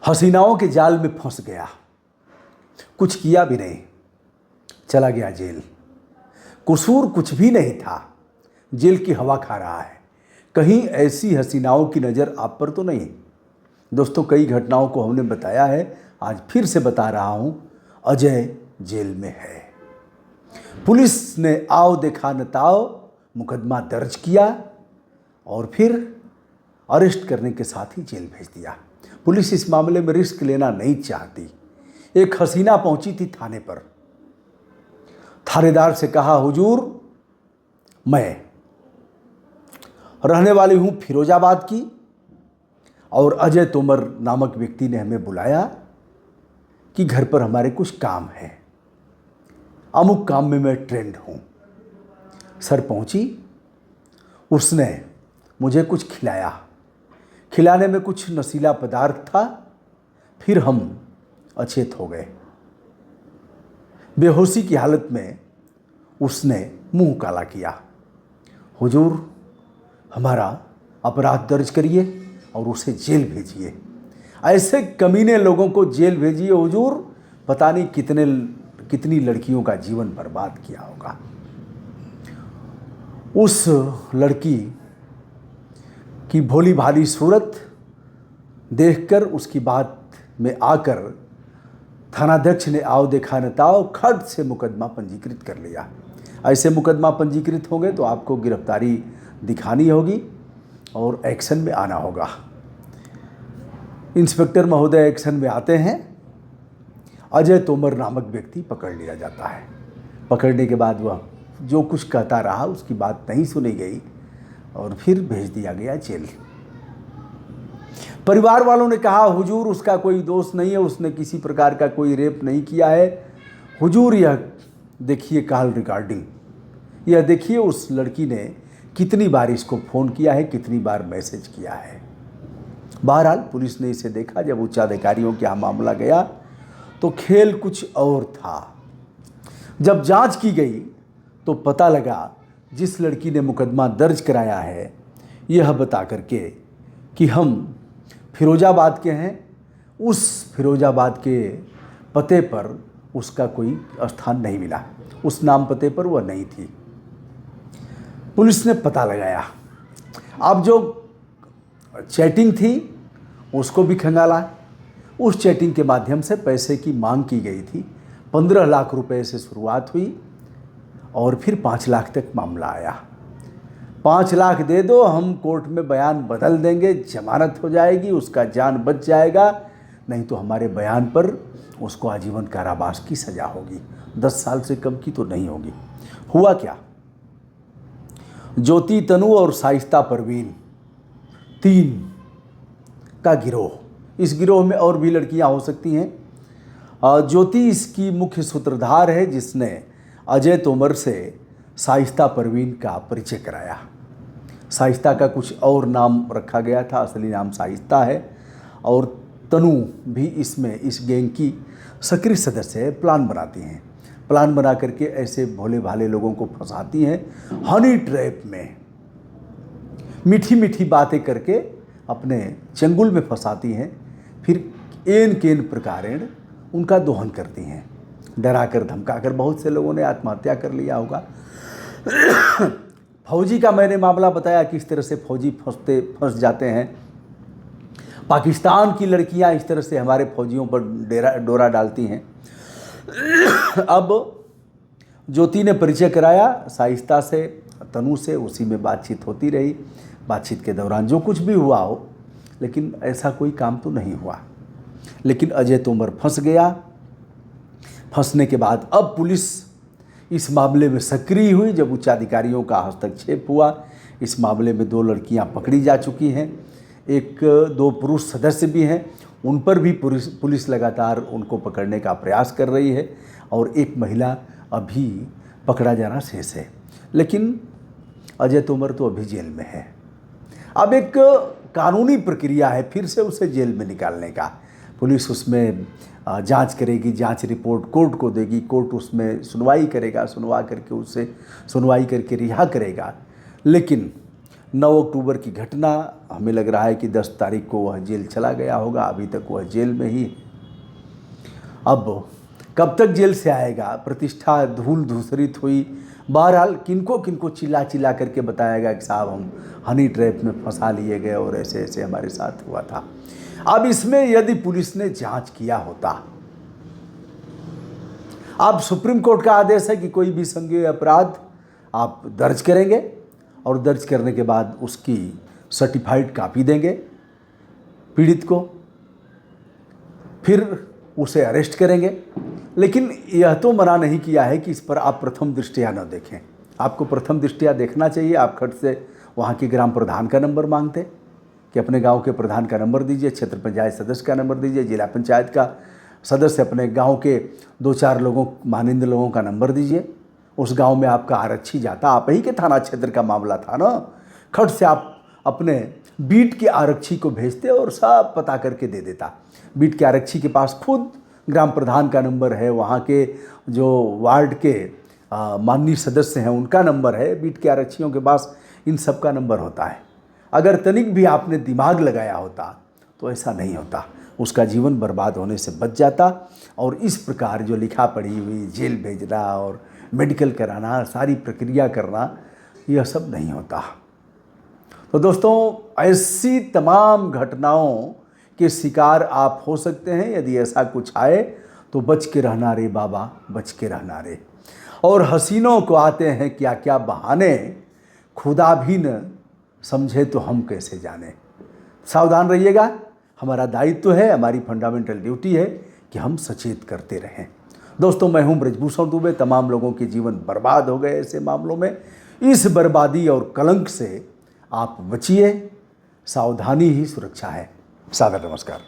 हसीनाओं के जाल में फंस गया, कुछ किया भी नहीं, चला गया जेल। कसूर कुछ भी नहीं था, जेल की हवा खा रहा है। कहीं ऐसी हसीनाओं की नज़र आप पर तो नहीं? दोस्तों, कई घटनाओं को हमने बताया है, आज फिर से बता रहा हूं, अजय जेल में है। पुलिस ने आओ देखा न ताओ मुकदमा दर्ज किया और फिर अरेस्ट करने के साथ ही जेल भेज दिया। पुलिस इस मामले में रिस्क लेना नहीं चाहती। एक हसीना पहुंची थी थाने पर, थानेदार से कहा, हुजूर मैं रहने वाली हूं फिरोजाबाद की और अजय तोमर नामक व्यक्ति ने हमें बुलाया कि घर पर हमारे कुछ काम है, अमुक काम में मैं ट्रेंड हूं। सर पहुंची, उसने मुझे कुछ खिलाया, खिलाने में कुछ नशीला पदार्थ था, फिर हम अचेत हो गए। बेहोशी की हालत में उसने मुंह काला किया। हुजूर हमारा अपराध दर्ज करिए और उसे जेल भेजिए। ऐसे कमीने लोगों को जेल भेजिए हुजूर, पता नहीं कितनी लड़कियों का जीवन बर्बाद किया होगा। उस लड़की की भोली भाली सूरत देखकर, उसकी बात में आकर थानाध्यक्ष ने आओ देखा न ताओ खट से मुकदमा पंजीकृत कर लिया। ऐसे मुकदमा पंजीकृत हो गए तो आपको गिरफ्तारी दिखानी होगी और एक्शन में आना होगा। इंस्पेक्टर महोदय एक्शन में आते हैं। अजय तोमर नामक व्यक्ति पकड़ लिया जाता है। पकड़ने के बाद वह जो कुछ कहता रहा, उसकी बात नहीं सुनी गई और फिर भेज दिया गया जेल। परिवार वालों ने कहा, हुजूर उसका कोई दोष नहीं है, उसने किसी प्रकार का कोई रेप नहीं किया है। हुजूर यह देखिए कॉल रिकॉर्डिंग, यह देखिए उस लड़की ने कितनी बार इसको फ़ोन किया है, कितनी बार मैसेज किया है। बहरहाल पुलिस ने इसे देखा। जब उच्चाधिकारियों के यहाँ मामला गया तो खेल कुछ और था। जब जांच की गई तो पता लगा जिस लड़की ने मुकदमा दर्ज कराया है, यह बता करके कि हम फिरोजाबाद के हैं, उस फिरोजाबाद के पते पर उसका कोई स्थान नहीं मिला, उस नाम पते पर वह नहीं थी। पुलिस ने पता लगाया। अब जो चैटिंग थी उसको भी खंगाला। उस चैटिंग के माध्यम से पैसे की मांग की गई थी। 15 लाख रुपए से शुरुआत हुई और फिर 5 लाख तक मामला आया। 5 लाख दे दो, हम कोर्ट में बयान बदल देंगे, जमानत हो जाएगी, उसका जान बच जाएगा, नहीं तो हमारे बयान पर उसको आजीवन कारावास की सज़ा होगी, 10 साल से कम की तो नहीं होगी। हुआ क्या, ज्योति, तनु और शाइस्ता परवीन, 3 का गिरोह। इस गिरोह में और भी लड़कियां हो सकती हैं। ज्योति इसकी मुख्य सूत्रधार है, जिसने अजय तोमर से शाइस्ता परवीन का परिचय कराया। शाइस्ता का कुछ और नाम रखा गया था, असली नाम शाइस्ता है। और तनु भी इसमें इस गैंग की सक्रिय सदस्य है। प्लान बनाती हैं, प्लान बना करके ऐसे भोले भाले लोगों को फंसाती हैं हनी ट्रैप में, मीठी मीठी बातें करके अपने चंगुल में फंसाती हैं, फिर एन केन प्रकारेण उनका दोहन करती हैं। डरा कर धमका कर बहुत से लोगों ने आत्महत्या कर लिया होगा। फौजी का मैंने मामला बताया, किस तरह से फौजी फंस जाते हैं। पाकिस्तान की लड़कियां इस तरह से हमारे फौजियों पर डोरा डालती हैं। अब ज्योति ने परिचय कराया शाइस्ता से, तनु से, उसी में बातचीत होती रही। बातचीत के दौरान जो कुछ भी हुआ हो, लेकिन ऐसा कोई काम तो नहीं हुआ। लेकिन अजय तोमर फंस गया। फंसने के बाद अब पुलिस इस मामले में सक्रिय हुई। जब उच्चाधिकारियों का हस्तक्षेप हुआ, इस मामले में 2 लड़कियां पकड़ी जा चुकी हैं, 2 पुरुष सदस्य भी हैं, उन पर भी पुलिस लगातार उनको पकड़ने का प्रयास कर रही है और एक महिला अभी पकड़ा जाना शेष है। लेकिन अजय तोमर तो अभी जेल में है। अब एक कानूनी प्रक्रिया है फिर से उसे जेल में निकालने का। पुलिस उसमें जांच करेगी, जांच रिपोर्ट कोर्ट को देगी, कोर्ट उसमें सुनवाई करेगा, सुनवाई करके रिहा करेगा। लेकिन 9 अक्टूबर की घटना, हमें लग रहा है कि 10 तारीख को वह जेल चला गया होगा, अभी तक वह जेल में ही। अब कब तक जेल से आएगा, प्रतिष्ठा धूल धूसरित हुई। बहरहाल किनको किनको चिल्ला चिल्ला करके बताएगा कि साहब हम हनी ट्रैप में फंसा लिए गए और ऐसे ऐसे हमारे साथ हुआ था। अब इसमें यदि पुलिस ने जांच किया होता, अब सुप्रीम कोर्ट का आदेश है कि कोई भी संज्ञेय अपराध आप दर्ज करेंगे और दर्ज करने के बाद उसकी सर्टिफाइड कॉपी देंगे पीड़ित को, फिर उसे अरेस्ट करेंगे। लेकिन यह तो मना नहीं किया है कि इस पर आप प्रथम दृष्टया न देखें। आपको प्रथम दृष्टया देखना चाहिए। आप खट से वहाँ के ग्राम प्रधान का नंबर मांगते कि अपने गांव के प्रधान का नंबर दीजिए, क्षेत्र पंचायत सदस्य का नंबर दीजिए, जिला पंचायत का सदस्य, अपने गांव के 2-4 लोगों मानिंद लोगों का नंबर दीजिए। उस गांव में आपका आरक्षी जाता, आप ही के थाना क्षेत्र का मामला था ना, खट से आप अपने बीट के आरक्षी को भेजते और सब पता करके दे देता। बीट के आरक्षी के पास खुद ग्राम प्रधान का नंबर है, वहाँ के जो वार्ड के माननीय सदस्य हैं उनका नंबर है, बीट के आरक्षियों के पास इन सब का नंबर होता है। अगर तनिक भी आपने दिमाग लगाया होता तो ऐसा नहीं होता, उसका जीवन बर्बाद होने से बच जाता। और इस प्रकार जो लिखा पढ़ी हुई जेल भेजना और मेडिकल कराना, सारी प्रक्रिया करना, यह सब नहीं होता। तो दोस्तों, ऐसी तमाम घटनाओं के शिकार आप हो सकते हैं। यदि ऐसा कुछ आए तो बच के रहना रे बाबा, बच के रहना रे। और हसीनों को आते हैं क्या क्या बहाने, खुदा भी न समझे तो हम कैसे जाने। सावधान रहिएगा, हमारा दायित्व है, हमारी फंडामेंटल ड्यूटी है कि हम सचेत करते रहें। दोस्तों, मैं हूं ब्रजभूषण दुबे। तमाम लोगों के जीवन बर्बाद हो गए ऐसे मामलों में। इस बर्बादी और कलंक से आप बचिए, सावधानी ही सुरक्षा है। सादर नमस्कार।